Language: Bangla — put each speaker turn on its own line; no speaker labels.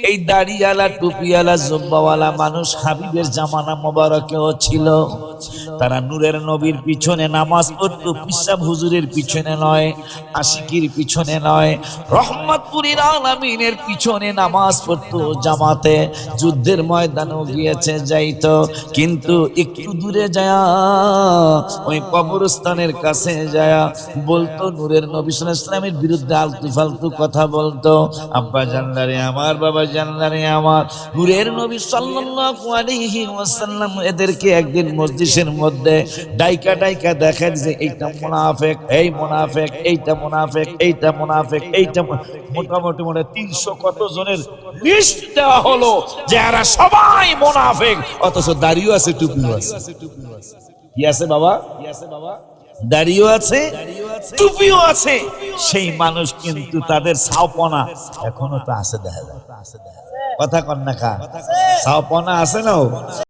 এই দাড়িওয়ালা টুপিওয়ালা জুব্বাওয়ালা মানুষ হাবিবের জামানা মোবারকেও ছিল। তারা নূরের নবীর পিছনে নামাজ পড়তো, পিসাব হুজুরের পিছনে নয়, আশিকির পিছনে নয়, রহমতপুরীর আলামিনের পিছনে নামাজ পড়তো জামাতে। যুদ্ধের ময়দানেও গিয়েছে যাইতো, কিন্তু একটু দূরে যায় ওই কবরস্থানের কাছে যায় বলতো নূরের নবী সাল্লাল্লাহু আলাইহি ওয়াসাল্লামের বিরুদ্ধে আলতু ফালতু কথা বলতো। আব্বা জানলারে আমার, বাবা জানলারে আমার। নূরের নবী সাল্লাল্লাহু আলাইহি ওয়াসাল্লাম এদেরকে একদিন মজলিসের মধ্যে ডাইকা ডাইকা দেখা দিয়েছে, এইটা মুনাফিক, এই মুনাফিক, এইটা মুনাফিক, এইটা মুনাফিক, এইটা মোটামুটি 300 কত জনের লিস্ট দেওয়া হলো যে এরা সবাই মুনাফিক, অথচ দাড়িও আছে, টুপিও আছে। কি আছে বাবা? দাড়িও আছে, টুপিও আছে। সেই মানুষ কিন্তু তাদের সাওপনা এখনো তো আছে, দেখা যায়। কথা কন না কা, সাওপনা আছে না?